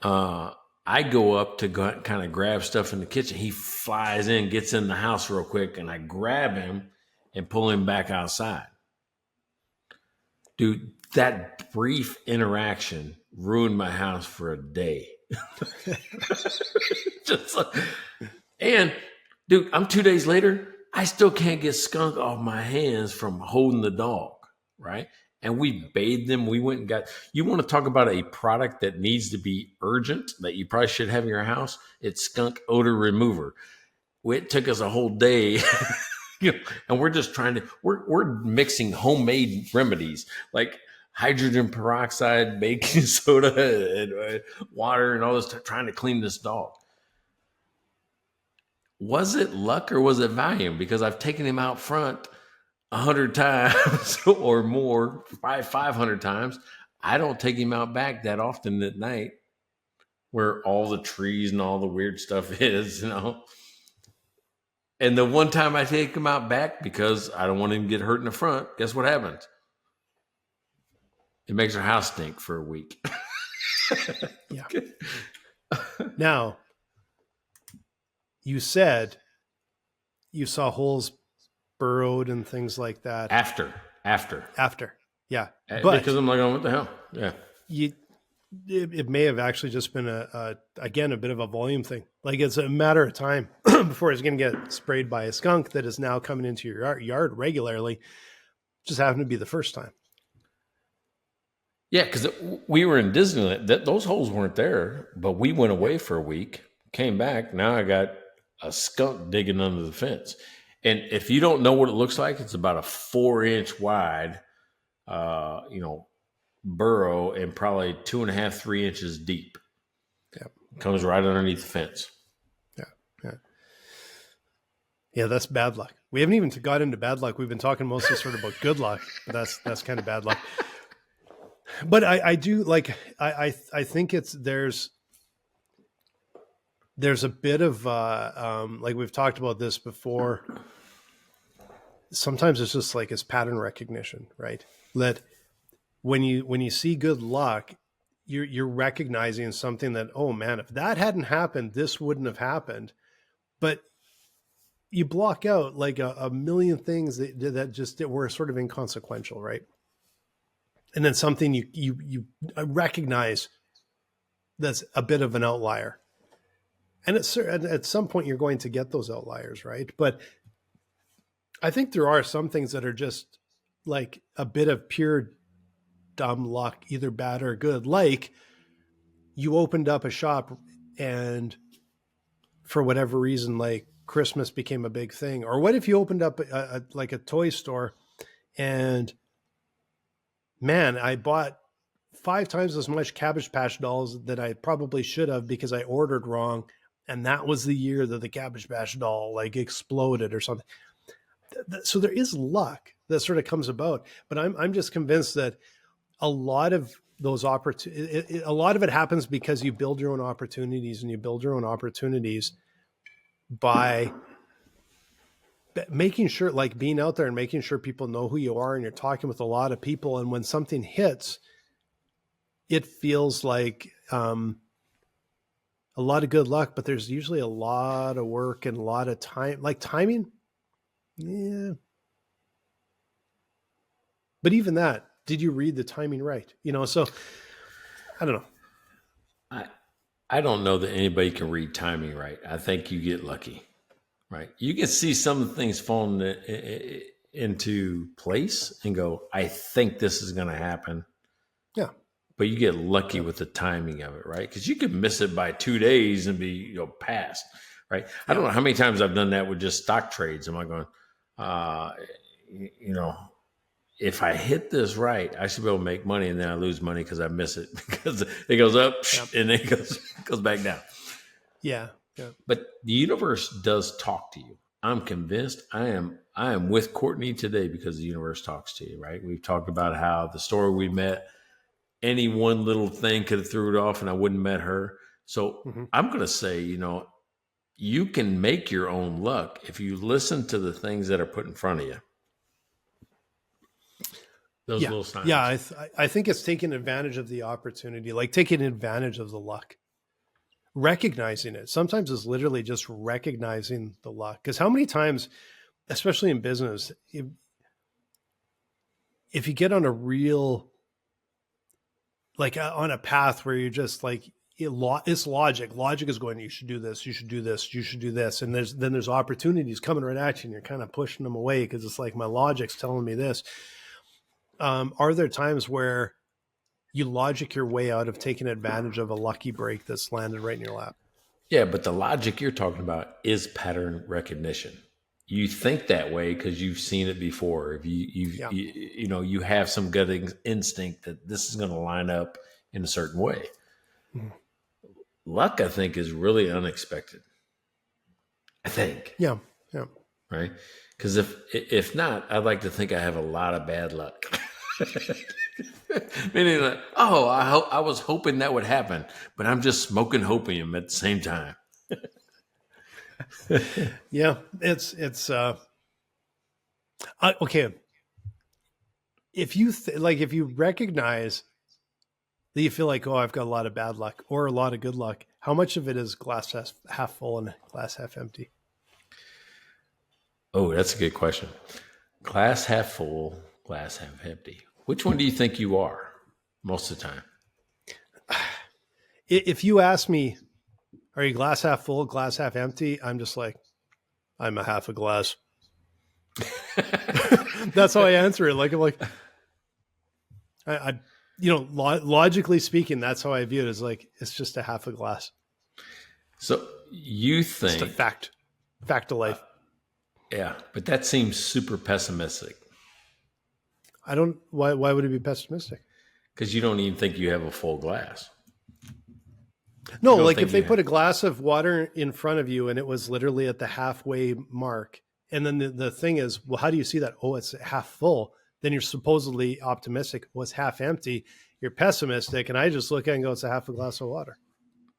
I go up to kind of grab stuff in the kitchen. He flies in, gets in the house real quick, and I grab him and pull him back outside. Dude, that brief interaction ruined my house for a day. And dude, I'm 2 days later. I still can't get skunk off my hands from holding the dog, right? And we bathed them. We went and you want to talk about a product that needs to be urgent that you probably should have in your house? It's skunk odor remover. It took us a whole day, and we're just we're mixing homemade remedies like hydrogen peroxide, baking soda, and water and all this, trying to clean this dog. Was it luck or was it value? Because I've taken him out front 100 times or more, 500 times. I don't take him out back that often at night where all the trees and all the weird stuff is, And the one time I take him out back because I don't want him to get hurt in the front, guess what happens? It makes our house stink for a week. Yeah. Now, you said you saw holes burrowed and things like that. After. Yeah. But because I'm like, oh, what the hell? Yeah. It may have actually just been again, a bit of a volume thing. Like it's a matter of time before it's going to get sprayed by a skunk that is now coming into your yard regularly. Just happened to be the first time. Yeah, because we were in Disneyland. Those holes weren't there, but we went away for a week, came back. Now I got a skunk digging under the fence. And if you don't know what it looks like, it's about a 4-inch wide, burrow and probably 2.5, 3 inches deep. Yeah. Comes right underneath the fence. Yeah. Yeah, that's bad luck. We haven't even got into bad luck. We've been talking mostly sort of about good luck, but that's kind of bad luck. But I do like, I think there's a bit of, like we've talked about this before. Sometimes it's just like, it's pattern recognition, right? That when you see good luck, you're recognizing something that, oh man, if that hadn't happened, this wouldn't have happened. But you block out like a million things that just were sort of inconsequential, right? And then something you recognize that's a bit of an outlier. And at some point you're going to get those outliers, right? But I think there are some things that are just like a bit of pure dumb luck, either bad or good. Like you opened up a shop and for whatever reason, like Christmas became a big thing. Or what if you opened up like a toy store and man, I bought 5 times as much Cabbage Patch dolls that I probably should have because I ordered wrong. And that was the year that the Cabbage Patch doll like exploded or something. So there is luck that sort of comes about, but I'm just convinced that a lot of those opportunities, a lot of it happens because you build your own opportunities, and you build your own opportunities by making sure, like being out there and making sure people know who you are, and you're talking with a lot of people. And when something hits, it feels like a lot of good luck, but there's usually a lot of work and a lot of time, like timing. Yeah. But even that, did you read the timing right? So I don't know. I don't know that anybody can read timing right. I think you get lucky, right? You can see some of the things falling into place and go, I think this is going to happen. Yeah. But you get lucky with the timing of it, right? Because you could miss it by 2 days and be past, right? Yeah. I don't know how many times I've done that with just stock trades. Am I going, if I hit this right, I should be able to make money, and then I lose money because I miss it because it goes up and then it goes back down. Yeah. Yeah. But the universe does talk to you. I'm convinced. I am with Courtney today because the universe talks to you, right? We've talked about how the story we met, any one little thing could have threw it off and I wouldn't have met her. So I'm going to say, you can make your own luck if you listen to the things that are put in front of you. Those little signs. Yeah, I think it's taking advantage of the opportunity, like taking advantage of the luck, recognizing it. Sometimes it's literally just recognizing the luck. Because how many times, especially in business, if you get on a real, like on a path where you're just like, it's logic. Logic is going, you should do this, you should do this, you should do this. And there's opportunities coming right at you and you're kind of pushing them away because it's like, my logic's telling me this. Are there times where you logic your way out of taking advantage of a lucky break that's landed right in your lap? Yeah, but the logic you're talking about is pattern recognition. You think that way because you've seen it before. If you have some gut instinct that this is going to line up in a certain way. Mm. Luck, I think, is really unexpected. I think. Yeah. Yeah. Right? Because if not, I'd like to think I have a lot of bad luck. Meaning like, I was hoping that would happen, but I'm just smoking hopium at the same time. Yeah, it's okay. If you recognize that you feel like, I've got a lot of bad luck or a lot of good luck, how much of it is glass half full and glass half empty? Oh, that's a good question. Glass half full, glass half empty. Which one do you think you are most of the time? If you ask me, are you glass half full, glass half empty? I'm just like, I'm a half a glass. That's how I answer it. Logically speaking, that's how I view it. Is like, it's just a half a glass. So you think it's a fact of life. Yeah, but that seems super pessimistic. Why would it be pessimistic? Because you don't even think you have a full glass. No, like if they put a glass of water in front of you and it was literally at the halfway mark And then the thing is, well, how do you see that? Oh, it's half full. Then you're supposedly optimistic. Well, it's half empty. You're pessimistic. And I just look at it and go, it's a half a glass of water.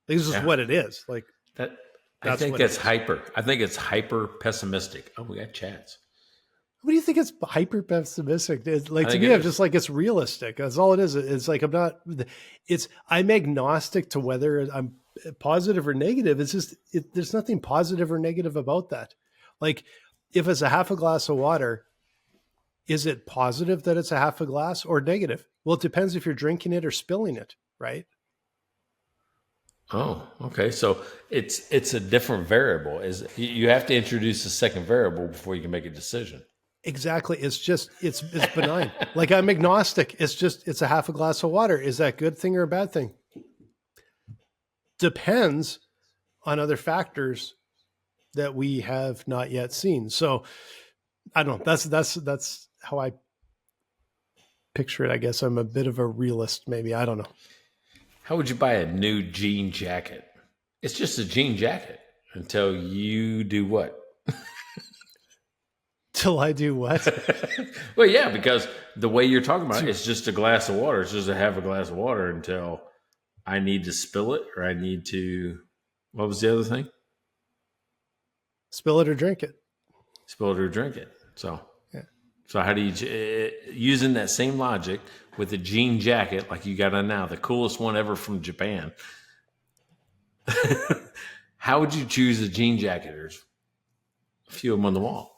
This is what it is. Like that. I think that's hyper. I think it's hyper pessimistic. Oh, we got chats. What do you think it's hyper pessimistic? Like to me, I'm just like, it's realistic. That's all it is. It's like, I'm agnostic to whether I'm positive or negative. It's just, there's nothing positive or negative about that. Like if it's a half a glass of water, is it positive that it's a half a glass or negative? Well, it depends if you're drinking it or spilling it, right? Oh, okay. So it's a different variable. Is you have to introduce a second variable before you can make a decision. Exactly. It's benign. Like I'm agnostic. It's a half a glass of water. Is that a good thing or a bad thing? Depends on other factors that we have not yet seen. So I don't know. That's how I picture it. I guess I'm a bit of a realist, maybe. I don't know. How would you buy a new jean jacket? It's just a jean jacket until you do what? Till I do what? Well, yeah, because the way you're talking about it, it's just a glass of water. It's just a half a glass of water until I need to spill it or I need to, what was the other thing? Spill it or drink it. Spill it or drink it. So, yeah. So how do you, using that same logic with a jean jacket like you got on now, the coolest one ever from Japan, how would you choose a jean jacket? There's a few of them on the wall.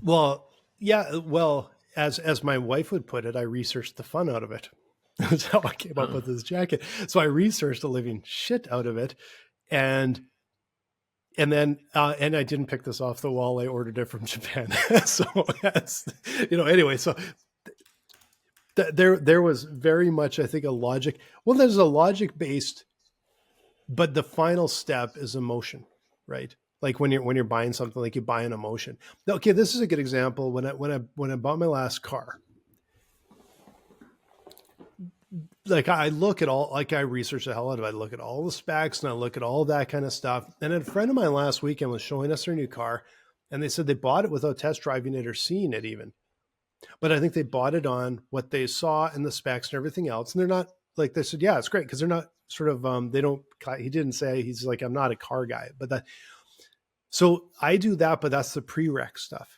Well, yeah. Well, as my wife would put it, I researched the fun out of it. That's how I came up with this jacket. So I researched the living shit out of it. And then I didn't pick this off the wall. I ordered it from Japan. So that's, anyway, so there was very much, I think, a logic. Well, there's a logic based, but the final step is emotion, right? Like when you're buying something, like you buy an emotion. Okay, this is a good example. When I bought my last car, like I look at all, like I research the hell out of it. I look at all the specs and I look at all that kind of stuff. And a friend of mine last weekend was showing us their new car, and they said they bought it without test driving it or seeing it even. But I think they bought it on what they saw and the specs and everything else. And they're not like, they said, yeah, it's great, because they're not sort of they don't. He didn't say, he's like, I'm not a car guy, but that. So I do that, but that's the prereq stuff.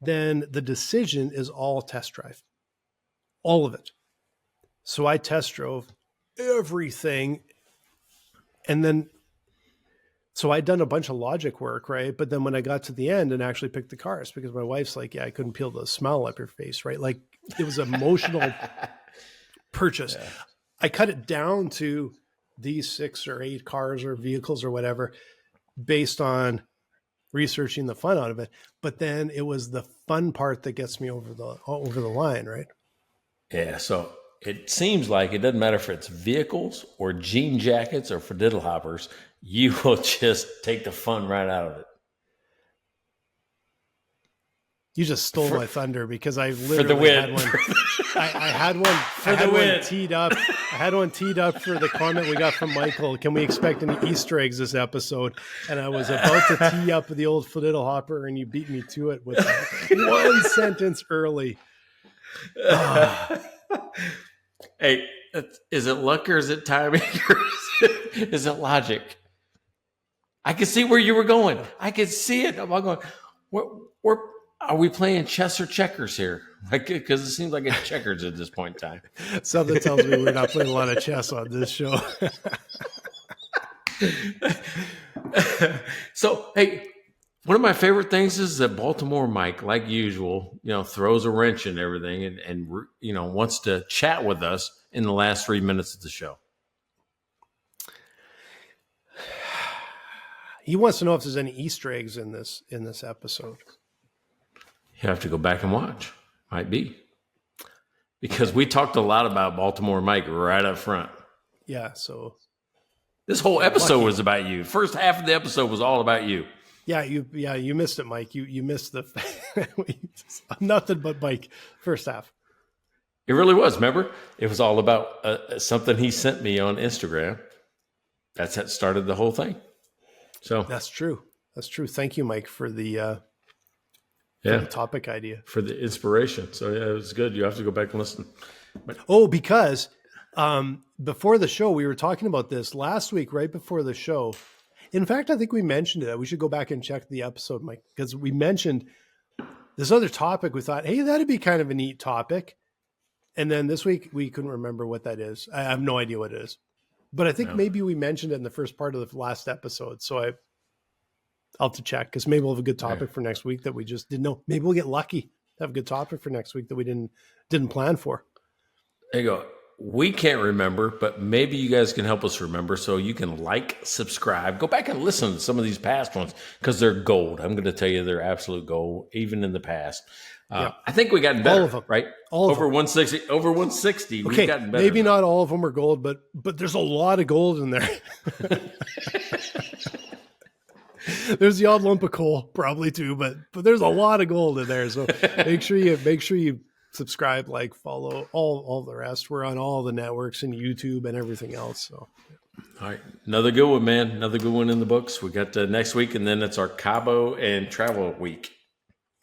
Then the decision is all test drive, all of it. So I test drove everything. And then, so I'd done a bunch of logic work, right? But then when I got to the end and actually picked the cars, because my wife's like, yeah, I couldn't peel the smile up your face, right? Like it was an emotional purchase. Yeah. I cut it down to these 6 or 8 cars or vehicles or whatever, based on researching the fun out of it. But then it was the fun part that gets me over the line, right? Yeah. So it seems like it doesn't matter if it's vehicles or jean jackets or for diddle hoppers, you will just take the fun right out of it. You just stole my thunder, because I literally had one. I had one teed up. I had one teed up for the comment we got from Michael. Can we expect any Easter eggs this episode? And I was about to tee up the old diddle hopper, and you beat me to it with one sentence early. Hey, is it luck or is it timing or is it logic? I could see where you were going. I could see it. I'm going, are we playing chess or checkers here? Like, because it seems like it's checkers at this point in time. Something tells me we're not playing a lot of chess on this show. So, hey, one of my favorite things is that Baltimore Mike, like usual, throws a wrench in everything and wants to chat with us in the last 3 minutes of the show. He wants to know if there's any Easter eggs in this episode. You have to go back and watch. Might be. Because we talked a lot about Baltimore Mike right up front. Yeah, so. This whole episode was about you. First half of the episode was all about you. Yeah, you missed it, Mike. You missed the nothing but Mike first half. It really was. Remember, it was all about something he sent me on Instagram. That's what started the whole thing. So that's true. Thank you, Mike, for the for the topic idea. For the inspiration. So yeah, it was good. You have to go back and listen. Because before the show, we were talking about this last week, right before the show. In fact, I think we mentioned it. We should go back and check the episode, Mike, because we mentioned this other topic. We thought, hey, that'd be kind of a neat topic. And then this week, we couldn't remember what that is. I have no idea what it is. But I think maybe we mentioned it in the first part of the last episode. So I'll have to check, because maybe we'll have a good topic for next week that we just didn't know. Maybe we'll get lucky, have a good topic for next week that we didn't plan for. There you go. We can't remember, but maybe you guys can help us remember. So you can like, subscribe, go back and listen to some of these past ones, because they're gold. I'm going to tell you, they're absolute gold, even in the past. I think we got better, all of them, right? All over of them. 160, over 160. Okay, We've gotten better. maybe not all of them are gold, but there's a lot of gold in there. There's the odd lump of coal, probably too, but there's a lot of gold in there. So make sure you subscribe, like, follow, all the rest. We're on all the networks and YouTube and everything else. So, all right, another good one, man. Another good one in the books. We got next week, and then it's our Cabo and travel week.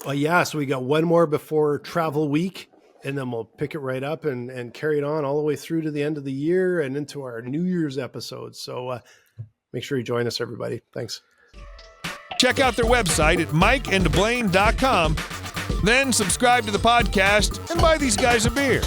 So we got one more before travel week, and then we'll pick it right up and carry it on all the way through to the end of the year and into our New Year's episode. So make sure you join us, everybody. Thanks. Check out their website at mikeandblaine.com. Then subscribe to the podcast and buy these guys a beer.